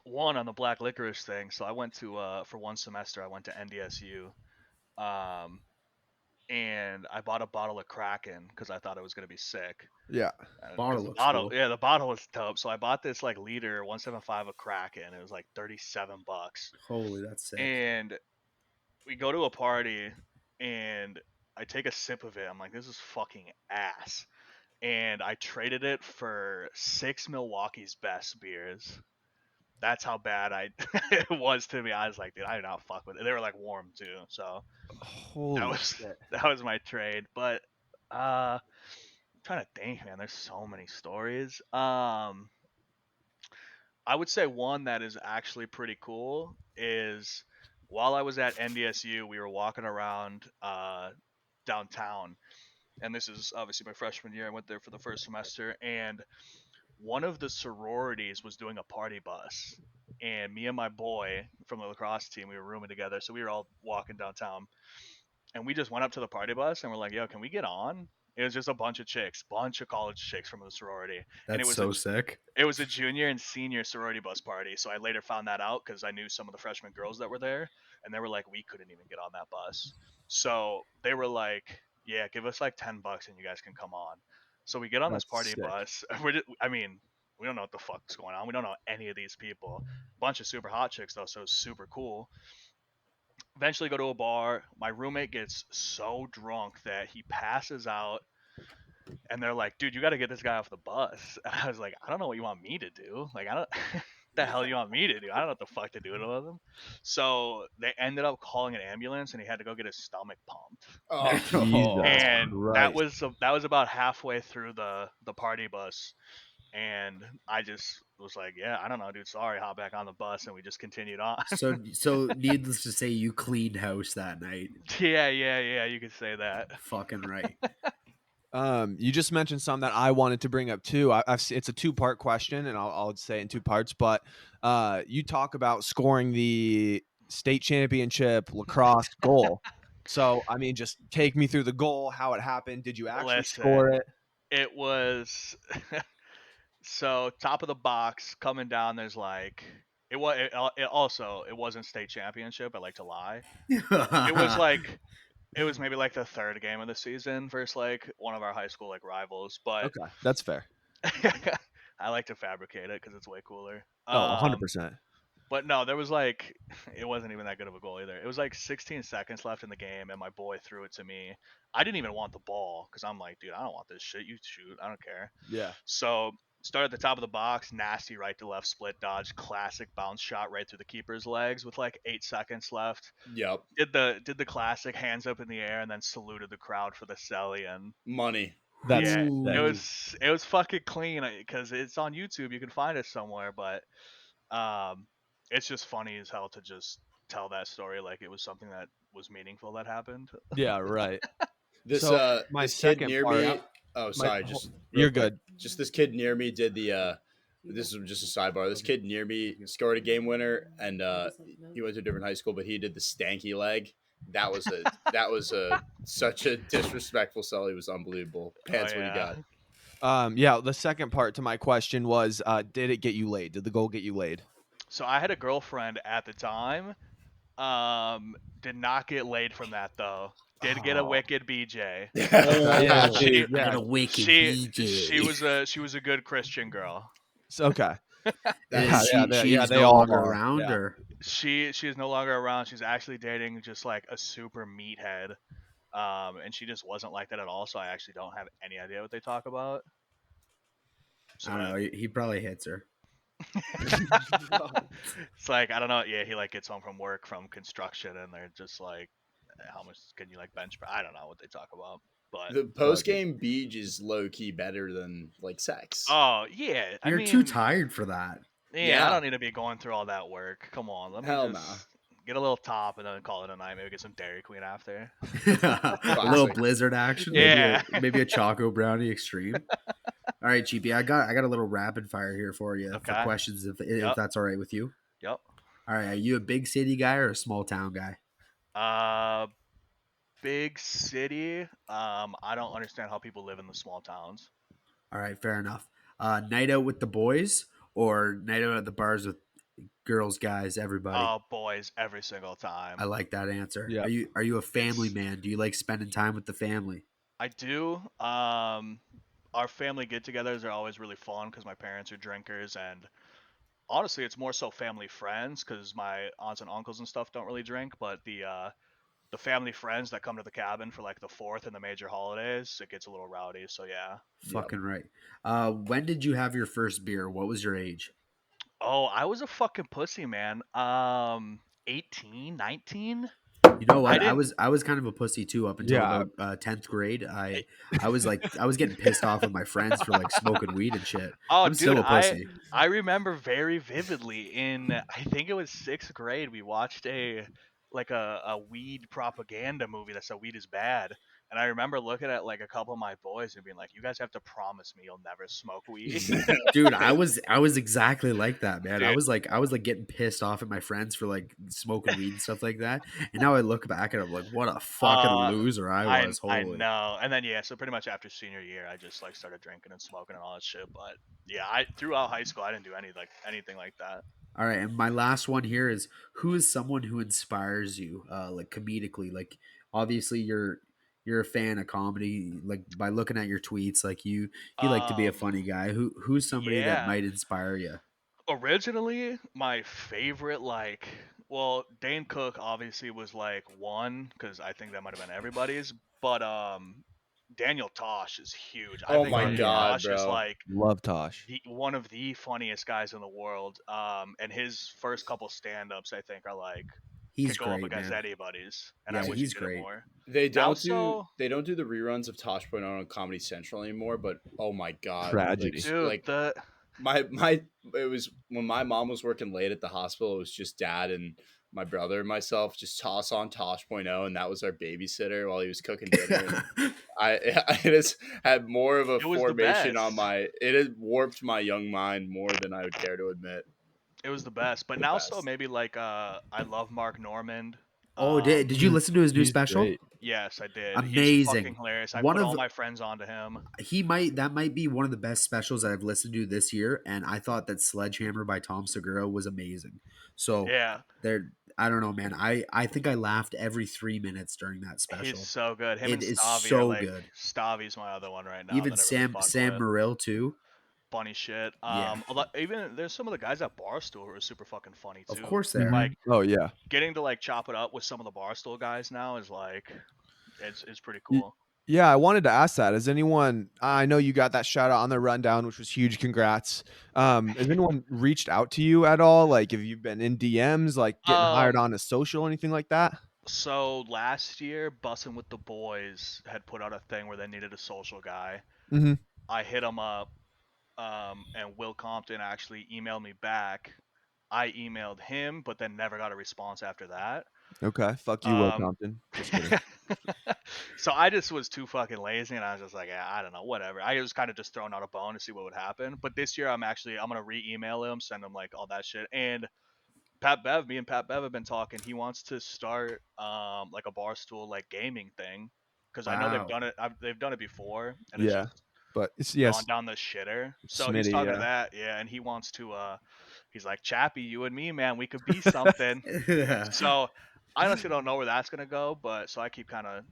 One on the black licorice thing. So I went to for one semester I went to NDSU, um, and I bought a bottle of Kraken because I thought it was gonna be sick. Yeah. 'Cause Bottle the looks bottle, cool. yeah, the bottle was dope. So I bought this like liter 175 of Kraken. It was like $37, Holy, that's sick. and we go to a party, and I take a sip of it. I'm like, this is fucking ass. And I traded it for 6 Milwaukee's best beers. That's how bad it was to me. I was like, dude, I did not fuck with it. They were like warm too, so that Holy was shit. that was my trade. But I'm trying to think, man. There's so many stories. I would say one that is actually pretty cool is while I was at NDSU, we were walking around downtown, and this is obviously my freshman year. I went there for the first semester, and one of the sororities was doing a party bus, and me and my boy from the lacrosse team, we were rooming together, so we were all walking downtown, and we just went up to the party bus and we're like, "Yo, can we get on?" It was just a bunch of chicks, bunch of college chicks from the sorority, and That's so sick. it was a junior and senior sorority bus party. So I later found that out because I knew some of the freshman girls that were there, and they were like, we couldn't even get on that bus. So they were like, yeah, give us like $10 and you guys can come on. So we get on this That's party sick. bus. I mean, we don't know what the fuck's going on. We don't know any of these people. Bunch of super hot chicks though, so it's super cool. Eventually go to a bar. My roommate gets so drunk that he passes out, and they're like, dude, you got to get this guy off the bus. And I was like, I don't know what you want me to do. Like, I don't, the hell you want me to do? I don't know what the fuck to do with him. So they ended up calling an ambulance, and he had to go get his stomach pumped. Oh, Jesus And Christ. that was about halfway through the party bus, and I just was like, yeah, I don't know, dude. Sorry, hop back on the bus, and we just continued on. So needless to say, you cleaned house that night. Yeah. You could say that. Fucking right. You just mentioned something that I wanted to bring up too. It's a two-part question, and I'll say it in two parts. But you talk about scoring the state championship lacrosse goal. So, I mean, just take me through the goal, how it happened. Did you actually score Listen, it? it was so top of the box coming down. There's like it wasn't state championship. I like to lie. It was like it was maybe like the third game of the season versus like one of our high school like rivals. But Okay, that's fair. I like to fabricate it because it's way cooler. Oh, 100%. But no, there was like it wasn't even that good of a goal either. It was like 16 seconds left in the game, and my boy threw it to me. I didn't even want the ball because I'm like, dude, I don't want this shit. You shoot, I don't care. Yeah. So start at the top of the box, nasty right to left split dodge, classic bounce shot right through the keeper's legs with like 8 seconds left. yep. Did the classic hands up in the air and then saluted the crowd for the celly, and Money. That's yeah, sick. it was fucking clean because it's on YouTube. You can find it somewhere, but um, it's just funny as hell to just tell that story like it was something that was meaningful that happened. Yeah, right. This So, my this kid second near part- me. Oh, sorry. Just real You're quick. good. Just this kid near me did the. This is just a sidebar. This kid near me scored a game winner, and he went to a different high school, but he did the stanky leg. That was a such a disrespectful sell. It was unbelievable. Pants, what you got? Yeah, the second part to my question was, did it get you laid? Did the goal get you laid? So I had a girlfriend at the time. Did not get laid from that though. Did get a wicked BJ. Yeah, She dude, I got yeah. a wicked she BJ. she was a good Christian girl. So, okay. Is she's they no all longer are. around, Yeah. or She is no longer around. She's actually dating just like a super meathead. And she just wasn't like that at all. So I actually don't have any idea what they talk about. So I don't know. He probably hits her. it's like I don't know. Yeah, he like gets home from work from construction, and they're just like, how much can you like bench? I don't know what they talk about, but The post game beach is low key better than like sex. oh yeah, I You're mean, too tired for that. yeah, Yeah. I don't need to be going through all that work. Come on, let me Hell just nah. get a little top and then call it a night. Maybe get some Dairy Queen after. A little Classic. blizzard action. Yeah. Maybe a choco brownie extreme. All right, Cheapie, I got a little rapid fire here for you for Okay. questions if Yep. that's all right with you. Yep. All right, are you a big city guy or a small town guy? Big city. I don't understand how people live in the small towns. All right, fair enough. Night out with the boys or night out at the bars with girls, guys, everybody? Oh, boys, every single time. I like that answer. Yeah. Are you a family man? Do you like spending time with the family? I do. Our family get-togethers are always really fun because my parents are drinkers, and honestly, it's more so family friends because my aunts and uncles and stuff don't really drink. But the family friends that come to the cabin for like the 4th and the major holidays, it gets a little rowdy. So yeah. Fucking right. When did you have your first beer? What was your age? Oh, I was a fucking pussy, man. 18, 19. You know what? I I was kind of a pussy too up until Yeah. about 10th grade. I was getting pissed off with my friends for like smoking weed and shit. Oh, I'm dude, still a pussy. I remember very vividly in I think it was 6th grade we watched a weed propaganda movie that said weed is bad, And I remember looking at like a couple of my boys and being like, "You guys have to promise me you'll never smoke weed." Dude, I was exactly like that, man. I Dude, was like getting pissed off at my friends for like smoking weed and stuff like that. And now I look back and I'm like, what a fucking uh, loser I I was. I Holy. know. And then yeah, so pretty much after senior year, I just like started drinking and smoking and all that shit. But yeah, I throughout high school, I didn't do anything like that. All right, and my last one here is, who is someone who inspires you, like comedically? Like, obviously, you're a fan of comedy. Like by looking at your tweets, like you like to be a Um, funny guy. Who's somebody that yeah. might inspire you? Originally, my favorite, well, Dane Cook obviously was like one because I think that might have been everybody's, but Daniel Tosh is huge. I Oh think my Oh Daniel yeah, god, Tosh is bro. like love Tosh. one of the funniest guys in the world. And his first couple stand-ups, I think, are like He's could go up great, against man. anybody's, and I Yeah, wish he he's did it great. more. They Now, don't do the reruns of Tosh Point on Comedy Central anymore, but oh my god, Tragedy. dude, like the my it was when my mom was working late at the hospital. It was just dad and my brother and myself just toss on Tosh Point oh, and that was our babysitter while he was cooking dinner. And I I just had more of a it was the formation on best. my. It had warped my young mind more than I would care to admit. It was the best. But The now, so best. maybe like I love Mark Normand. Oh, did you listen to his new He's special? great. Yes, I did. He's fucking Amazing. hilarious. I One put all of my friends onto him. that might be one of the best specials that I've listened to this year, and I thought that Sledgehammer by Tom Segura was amazing. So Yeah, there, I don't know, man. I think I laughed every 3 minutes during that he's special. so good. Him It and is Stavi are so like good. Stavi's my other one right now Even that I really fuck Sam with. Morril too. Funny shit. Yeah, Even there's some of the guys at Barstool who are super fucking funny of too. course they are. Like Oh yeah. getting to like chop it up with some of the Barstool guys now is like it's pretty Y- cool. Yeah, I wanted to ask that. Has anyone? I know you got that shout out on the rundown, which was huge. Congrats. Has anyone reached out to you at all? Like, have you been in DMs, like getting hired Um, on a social, anything like that? so last year, Bussin' with the Boys had put out a thing where they needed a social guy. Mm-hmm. I hit him up, and Will Compton actually emailed me back. I emailed him, but then never got a response after that. Okay. Fuck you, Will Um, Compton. Just kidding. so I just was too fucking lazy, and I was just like, yeah, I don't know, whatever. I was kind of just throwing out a bone to see what would happen. But this year, I'm gonna re-email him, send him like all that shit. And me and Pat Bev have been talking. He wants to start like a barstool like gaming thing because I know they've Wow. done it. They've done it before, and it's Yeah, just but it's gone yes, down the shitter. So he's Smitty. talking to Yeah. that, yeah, and he wants to. He's like, Chappie, you and me, man, we could be something. So I honestly don't know where that's gonna go, but so I keep kind of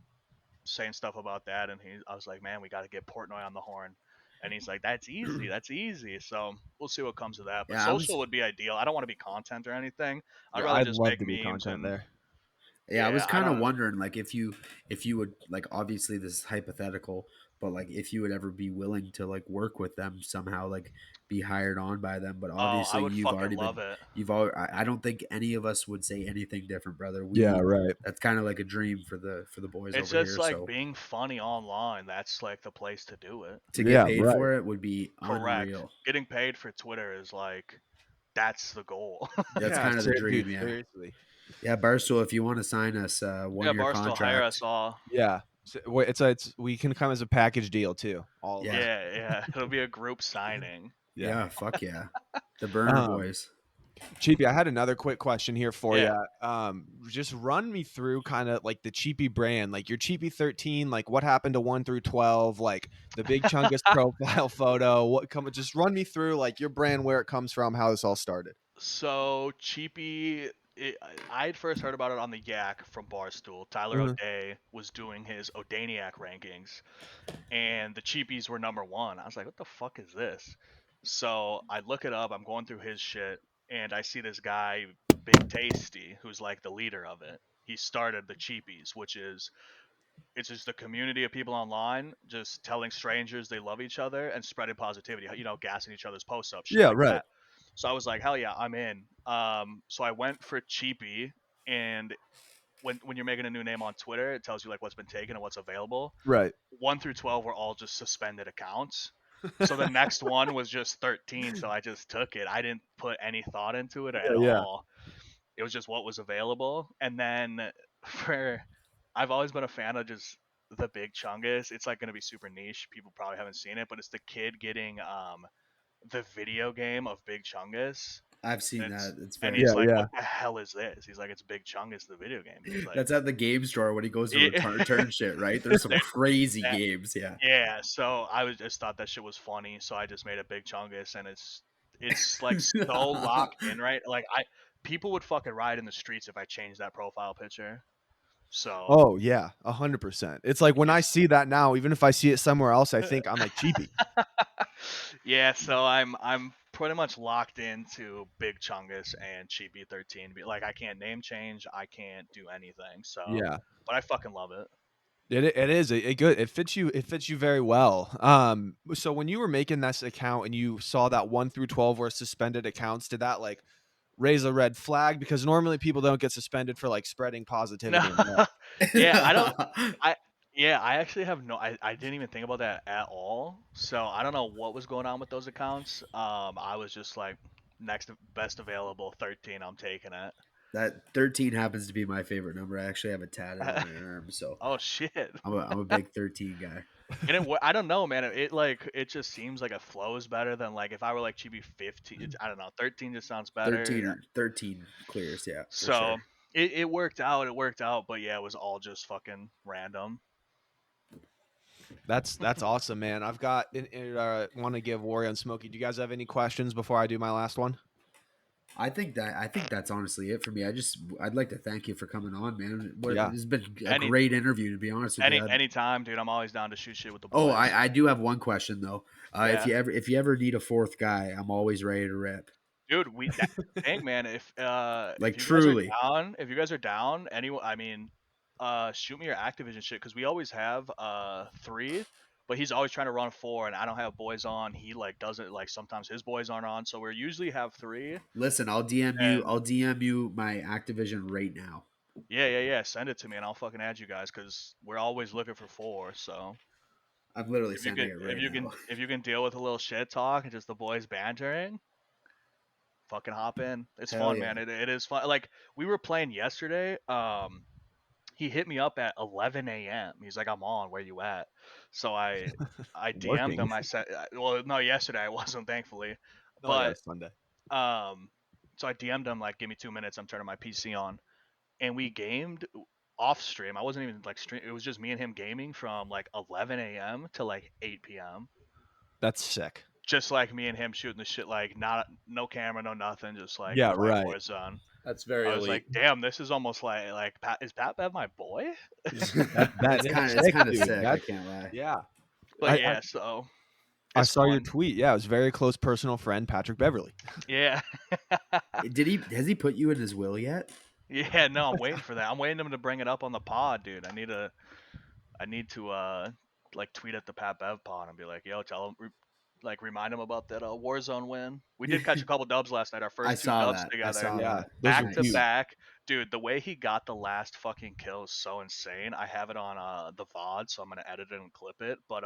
saying stuff about that, and I was like, man, we got to get Portnoy on the horn. And he's like, that's easy, that's easy. So we'll see what comes of that. But Yeah, I was social would be ideal. I don't want to be content or anything. I'd Yeah, rather I'd just love make to be memes content and there. Yeah, I yeah, was I kind of don't. wondering, like, if you would, like, obviously this is hypothetical, but like if you would ever be willing to like work with them somehow, like be hired on by them. But Oh, I obviously would you've fucking already love been, it. I don't think any of us would say anything different, brother. Yeah, We right. That's kind of like a dream for the boys It's over just here. like So being funny online. That's like the place to do it. to get Yeah, paid right. for it would be Correct. unreal. Getting paid for Twitter is like that's the goal. That's Yeah, kind of the dude, dream, yeah. seriously. Yeah, Barstool, if you want to sign us one Yeah, year Barstool hire us contract, all. Yeah, it's we can come as a package deal too, all of us. yeah, Yeah. It'll be a group signing. Yeah. yeah, fuck yeah, the Burner Um, Boys. Cheapy, I had another quick question here for Yeah. you. Just run me through kind of like the Cheapy brand, like your Cheapy13, like what happened to 1 through 12, like the big Chungus profile photo. Just run me through like your brand, where it comes from, how this all started. So Cheapy, I had first heard about it on the Yak from Barstool. Tyler Mhm. O'Day was doing his O'Daniac rankings, and the Cheapies were number one. I was like, what the fuck is this? So I look it up. I'm going through his shit, and I see this guy, Big Tasty, who's like the leader of it. He started the Cheapies, which is it's just a community of people online just telling strangers they love each other and spreading positivity, gassing each other's posts up, shit Yeah, like right. that. So I was like, hell yeah, I'm in. So I went for Cheapy, and when you're making a new name on Twitter, it tells you like what's been taken and what's available. Right. 1 through 12 were all just suspended accounts. So the next one was just 13, so I just took it. I didn't put any thought into it Yeah, at yeah. all. It was just what was available. And then for I've always been a fan of just the Big Chungus. It's like gonna be super niche. People probably haven't seen it, but it's the kid getting the video game of Big Chungus. I've seen And that. It's and very. he's Yeah, like, yeah. "What the hell is this?" He's like, "It's Big Chungus, the video game." He's like, That's at the game store when he goes to Yeah. return shit, right? There's some crazy games. Yeah. Yeah, so I was just thought that shit was funny, so I just made a Big Chungus, and it's like so locked in, right? Like people would fucking riot in the streets if I changed that profile picture. So Oh yeah, 100%. It's like when I it's see that now, even if I see it somewhere else, I think I'm like Cheapie. yeah, so I'm pretty much locked into Big Chungus and Cheapie13. Like I can't name change, I can't do anything. So, Yeah. but I fucking love it. It is it good. It fits you very well. So when you were making this account and you saw that 1 through 12 were suspended accounts, did that like raise a red flag? Because normally people don't get suspended for like spreading No, positivity and love. yeah, I don't. I yeah, I actually have no. I didn't even think about that at all. So I don't know what was going on with those accounts. I was just like next best available 13. I'm taking it. That 13 happens to be my favorite number. I actually have it tatted on my arm, so Oh shit. I'm a big 13 guy. And I don't know, man. It like it just seems like it flows better than like if I were like Chibi 15. I don't know. 13 just sounds better. 13 clears, yeah, for So sure. it worked out. It worked out. But yeah, it was all just fucking random. That's awesome, man. I've got want to give Wario and Smokey. Do you guys have any questions before I do my last one? I think that's honestly it for me. I'd like to thank you for coming on, man. Yeah. This has been a Any great interview, to be honest with you. anytime, dude. I'm always down to shoot shit with the Oh, boys. I do have one question though. Yeah. If you ever need a fourth guy, I'm always ready to rip. Dude, that's the thing, man. If Like if you guys are truly. down, anyone, I mean, shoot me your Activision shit because we always have 3, but he's always trying to run 4, and I don't have boys on. He like doesn't like sometimes his boys aren't on, so we usually have 3. Listen, I'll DM you. And I'll DM you my Activision right now. yeah, send it to me and I'll fucking add you guys because we're always looking for 4. So I'm literally sending it right now. if you can deal with a little shit talk and just the boys bantering, fucking hop in. It's Hell fun, yeah. man. It is fun. Like we were playing yesterday. He hit me up at 11 a.m. He's like, "I'm on. Where you at?" So I DM'd Working. him. I said, "Well, no, yesterday I wasn't, thankfully, Oh yeah, but it's Sunday. so I DM'd him like, give me 2 minutes. I'm turning my PC on, and we gamed off stream. I wasn't even like stream. It was just me and him gaming from like 11 a.m. to like 8 p.m. That's sick. Just like me and him shooting the shit, like no camera, no nothing, just like Yeah, white right. Warzone. That's very I was like, elite. damn, this is almost like Pat, is Pat Bev my boy? That is It's kind of dude. sick. I That's- can't lie. Yeah. But I- so I it's saw your fun. tweet. Yeah, it was very close personal friend Patrick Beverly. Yeah. Has he put you in his will yet? Yeah, no, I'm waiting for that. I'm waiting him to bring it up on the pod, dude. I need to like tweet at the Pat Bev pod and be like, yo, tell him like remind him about that Warzone win. We did catch a couple dubs last night, our I first 2 saw dubs that. together. I saw Yeah, that. those Back are to huge. back. Dude, the way he got the last fucking kill is so insane. I have it on the VOD, so I'm gonna edit it and clip it. But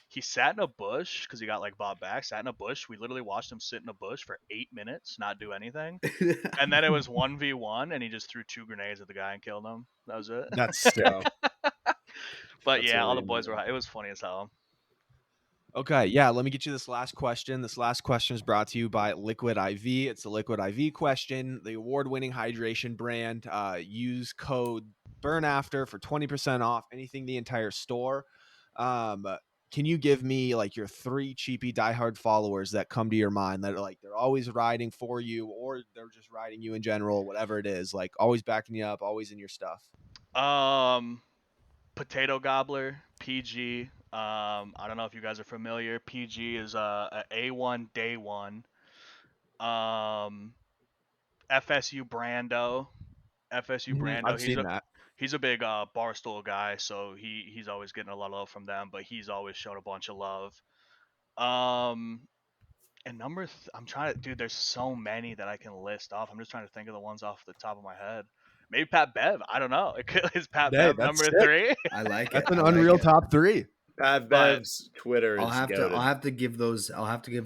he sat in a bush because he got like bought back. Sat in a bush. We literally watched him sit in a bush for 8 minutes, not do anything, and then it was 1v1, and he just threw 2 grenades at the guy and killed him. That was it. That's sick. But That's yeah, all the elite, boys man. were. It was funny as hell. Okay, yeah, let me get you this last question. This last question is brought to you by LiquidIV. It's the LiquidIV question, the award-winning hydration brand. Use code BURNAFTER for 20% off anything the entire store. Can you give me like your 3 cheapy diehard followers that come to your mind that are like they're always riding for you or they're just riding you in general, whatever it is, like always backing you up, always in your stuff? Potato Gobbler, PG. I don't know if you guys are familiar. PG is a A1 Day One. FSU Brando. FSU Brando. I've seen that. He's a big Barstool guy, so he's always getting a lot of love from them. But he's always shown a bunch of love. And I'm trying to, dude. There's so many that I can list off. I'm just trying to think of the ones off the top of my head. Maybe Pat Bev. I don't know. Is Pat Hey, Bev that's number sick. 3? I like it. That's an I like unreal it. top 3. Pat Bev's Twitter is I'll have goated. to give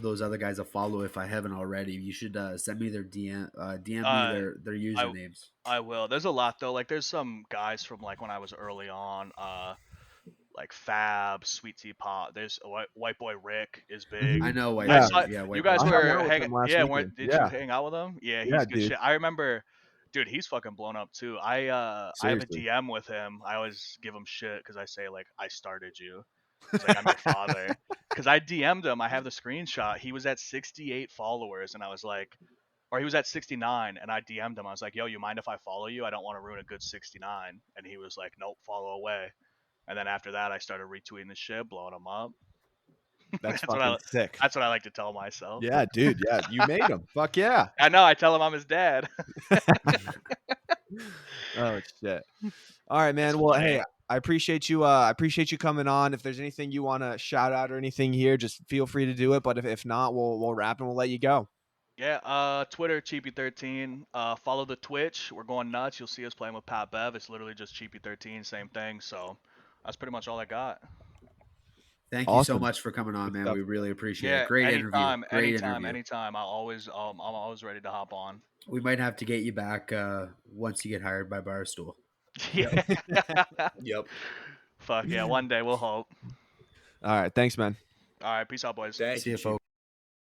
those other guys a follow if I haven't already. You should send me their DM me their usernames. I will. There's a lot though. Like there's some guys from like when I was early on. like Fab, Sweet Tea Pop. There's white boy Rick is big. I know White I Yeah. Boy. saw Yeah, you White guys Boy. I hung were out with hanging. him last Yeah, weekend. did Yeah. you hang out with him? Yeah, Yeah, he's good dude. shit. I remember, dude, he's fucking blown up too. I have a Seriously. DM with him. I always give him shit because I say like I started you. It's like I'm your father. Because I DM'd him. I have the screenshot. He was at 68 followers, and I was like, or he was at 69, and I DM'd him. I was like, yo, you mind if I follow you? I don't want to ruin a good 69. And he was like, nope, follow away. And then after that, I started retweeting the shit, blowing him up. That's That's what fucking I. sick. That's what I like to tell myself. Yeah, dude. Yeah, you made him. Fuck yeah. I know. I tell him I'm his dad. Oh shit. All right, man. It's Well, funny. hey, I appreciate you. I appreciate you coming on. If there's anything you want to shout out or anything here, just feel free to do it. But if not, we'll wrap and we'll let you go. Yeah. Twitter Cheapie13. Follow the Twitch. We're going nuts. You'll see us playing with Pat Bev. It's literally just Cheapie13, same thing. So that's pretty much all I got. Thank you so Awesome. much for coming on, Good man. stuff. We really appreciate Yeah. it. Great interview. Great Anytime. interview. I'm always ready to hop on. We might have to get you back once you get hired by Barstool. Yeah. Yep. Fuck yeah. One day we'll hope. All right. Thanks, man. All right. Peace out, boys. Thank See you, you, folks.